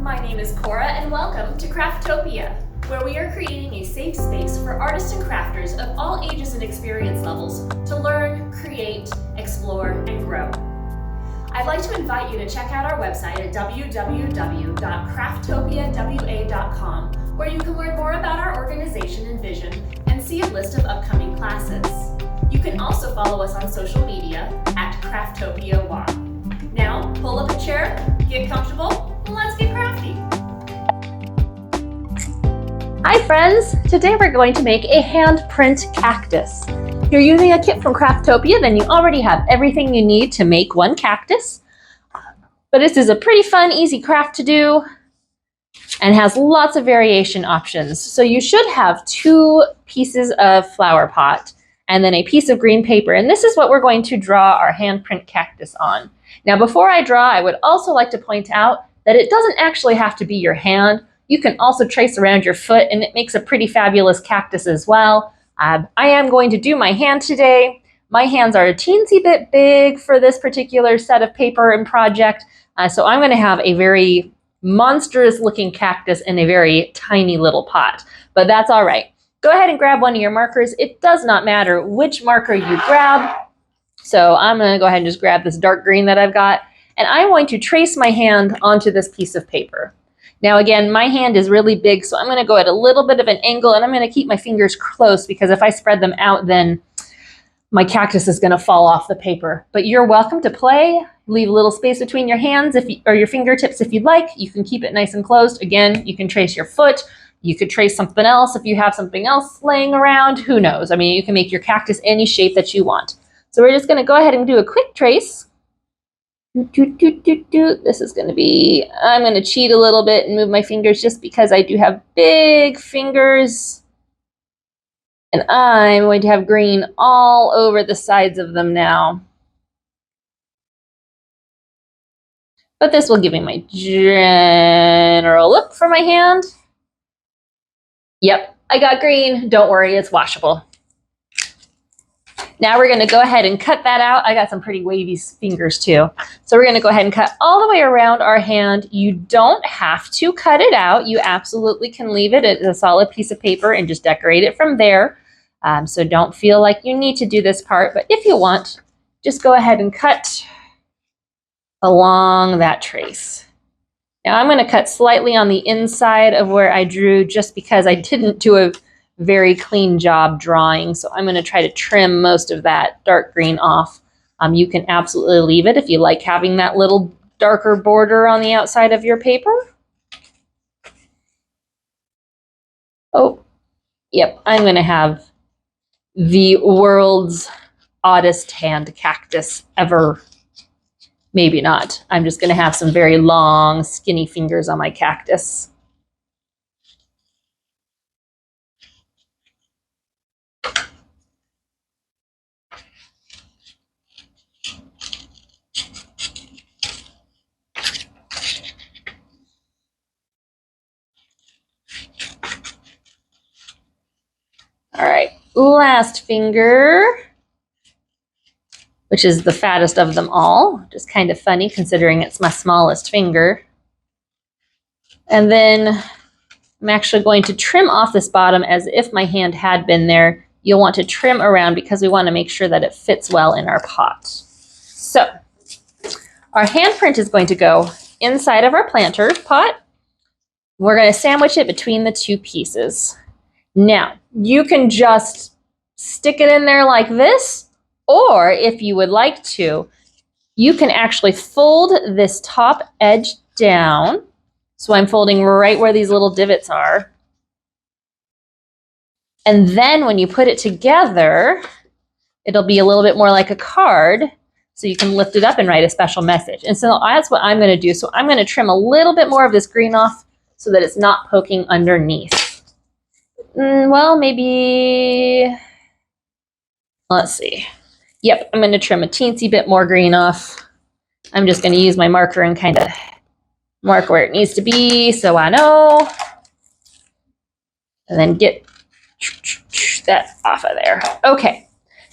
My name is Cora and welcome to Craftopia, where we are creating a safe space for artists and crafters of all ages and experience levels to learn, create, explore, and grow. I'd like to invite you to check out our website at www.crafttopiawa.com, where you can learn more about our organization and vision and see a list of upcoming classes. You can also follow us on social media at CrafttopiaWA. Now, pull up a chair, get comfortable, and let's get crafty. Hi friends! Today we're going to make a handprint cactus. If you're using a kit from Craftopia, then you already have everything you need to make one cactus. But this is a pretty fun, easy craft to do and has lots of variation options. So you should have 2 pieces of flower pot and then a piece of green paper. And this is what we're going to draw our handprint cactus on. Now before I draw, I would also like to point out that it doesn't actually have to be your hand. You can also trace around your foot and it makes a pretty fabulous cactus as well. I am going to do my hand today. My hands are a teensy bit big for this particular set of paper and project. So I'm going to have a very monstrous looking cactus in a very tiny little pot, but that's all right. Go ahead and grab one of your markers. It does not matter which marker you grab. So I'm going to go ahead and just grab this dark green that I've got, and I'm going to trace my hand onto this piece of paper. Now again, my hand is really big, so I'm going to go at a little bit of an angle, and I'm going to keep my fingers close because if I spread them out, then my cactus is going to fall off the paper. But you're welcome to play. Leave a little space between your hands or your fingertips if you'd like. You can keep it nice and closed. Again, you can trace your foot. You could trace something else if you have something else laying around. Who knows? I mean, you can make your cactus any shape that you want. So we're just going to go ahead and do a quick trace. This is going to be, I'm going to cheat a little bit and move my fingers just because I do have big fingers. And I'm going to have green all over the sides of them now. But this will give me my general look for my hand. Yep, I got green. Don't worry, it's washable. Now we're going to go ahead and cut that out. I got some pretty wavy fingers too. So we're going to go ahead and cut all the way around our hand. You don't have to cut it out. You absolutely can leave it as a solid piece of paper and just decorate it from there. So don't feel like you need to do this part, but if you want, just go ahead and cut along that trace. Now I'm going to cut slightly on the inside of where I drew just because I didn't do a very clean job drawing. So I'm going to try to trim most of that dark green off. You can absolutely leave it if you like having that little darker border on the outside of your paper. Oh, yep, I'm going to have the world's oddest hand cactus ever. Maybe not. I'm just going to have some very long, skinny fingers on my cactus. All right, last finger, which is the fattest of them all. Just kind of funny considering it's my smallest finger. And then I'm actually going to trim off this bottom as if my hand had been there. You'll want to trim around because we want to make sure that it fits well in our pot. So our handprint is going to go inside of our planter pot. We're going to sandwich it between the 2 pieces. Now, you can just stick it in there like this, or if you would like to, you can actually fold this top edge down. So I'm folding right where these little divots are. And then when you put it together, it'll be a little bit more like a card. So you can lift it up and write a special message. And so that's what I'm going to do. So I'm going to trim a little bit more of this green off so that it's not poking underneath. Well, maybe, let's see. Yep, I'm going to trim a teensy bit more green off. I'm just going to use my marker and kind of mark where it needs to be so I know. And then get that off of there. Okay,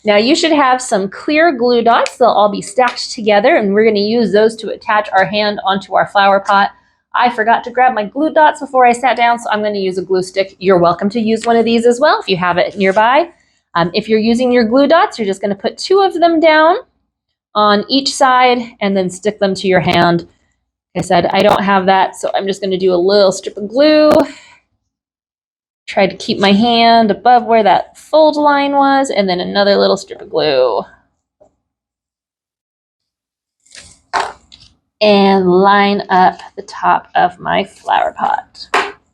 now you should have some clear glue dots. They'll all be stacked together and we're going to use those to attach our hand onto our flower pot. I forgot to grab my glue dots before I sat down, so I'm going to use a glue stick. You're welcome to use one of these as well if you have it nearby. If you're using your glue dots, you're just going to put 2 of them down on each side and then stick them to your hand. Like I said, I don't have that, so I'm just going to do a little strip of glue. Try to keep my hand above where that fold line was, and then another little strip of glue. And line up the top of my flower pot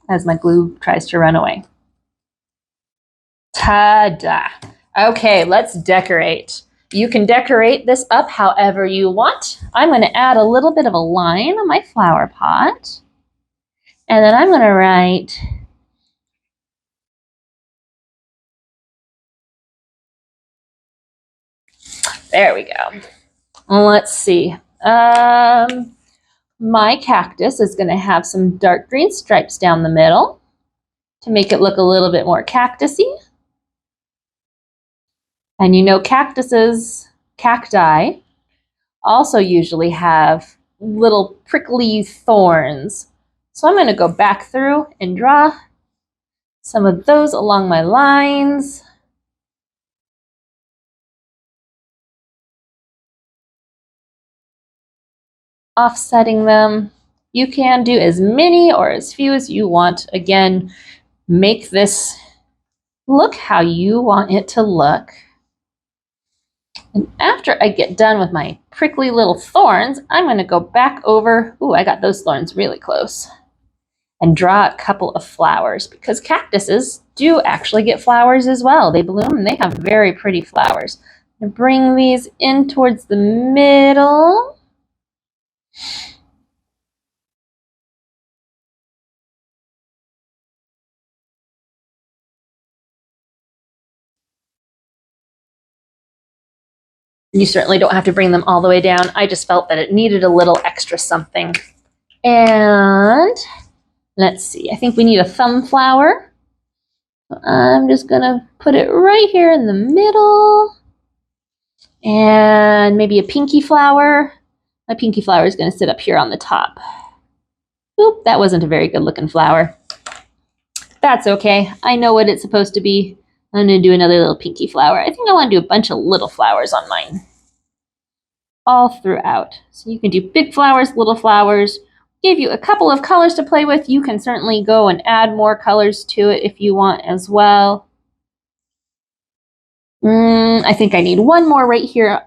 as my glue tries to run away. Ta-da! Okay, let's decorate. You can decorate this up however you want. I'm going to add a little bit of a line on my flower pot. And then I'm going to write there we go. Let's see. My cactus is going to have some dark green stripes down the middle to make it look a little bit more cactusy. And you know cacti, also usually have little prickly thorns. So I'm going to go back through and draw some of those along my lines. Offsetting them. You can do as many or as few as you want. Again, make this look how you want it to look. And after I get done with my prickly little thorns, I'm going to go back over, ooh, I got those thorns really close, and draw a couple of flowers, because cactuses do actually get flowers as well. They bloom and they have very pretty flowers. I'm going to bring these in towards the middle. You certainly don't have to bring them all the way down. I just felt that it needed a little extra something. And let's see, I think we need a thumb flower. I'm just gonna put it right here in the middle. And maybe a pinky flower. My pinky flower is gonna sit up here on the top. Oop, that wasn't a very good looking flower. That's okay, I know what it's supposed to be. I'm going to do another little pinky flower. I think I want to do a bunch of little flowers on mine. All throughout. So you can do big flowers, little flowers. Give you a couple of colors to play with. You can certainly go and add more colors to it if you want as well. I think I need one more right here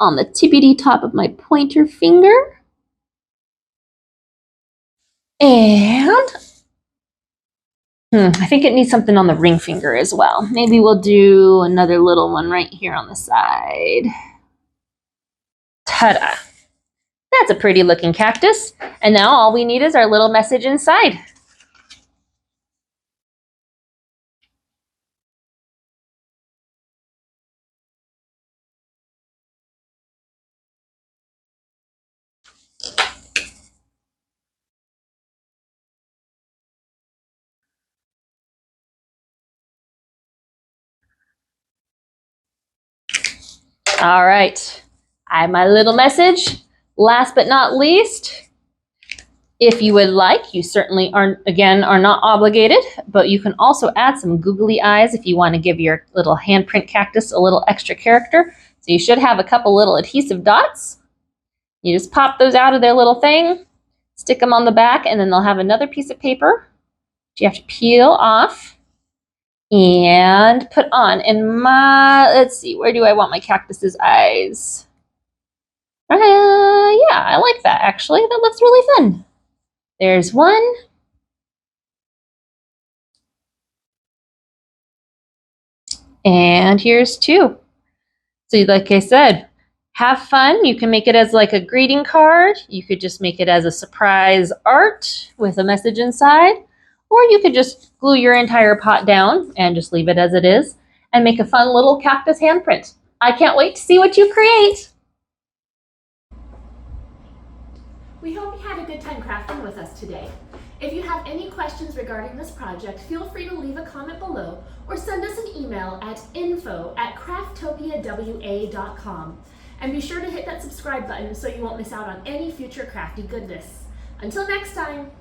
on the tippity top of my pointer finger. And I think it needs something on the ring finger as well. Maybe we'll do another little one right here on the side. Ta-da! That's a pretty looking cactus. And now all we need is our little message inside. All right, I have my little message. Last but not least, if you would like, you certainly are not obligated, but you can also add some googly eyes if you want to give your little handprint cactus a little extra character. So you should have a couple little adhesive dots. You just pop those out of their little thing, stick them on the back, and then they'll have another piece of paper that you have to peel off and put on. And let's see, where do I want my cactus's eyes? Yeah, I like that actually. That looks really fun. There's one. And here's two. So like I said, have fun. You can make it as like a greeting card. You could just make it as a surprise art with a message inside. Or you could just glue your entire pot down and just leave it as it is and make a fun little cactus handprint. I can't wait to see what you create. We hope you had a good time crafting with us today. If you have any questions regarding this project, feel free to leave a comment below or send us an email at info@crafttopiawa.com. And be sure to hit that subscribe button so you won't miss out on any future crafty goodness. Until next time!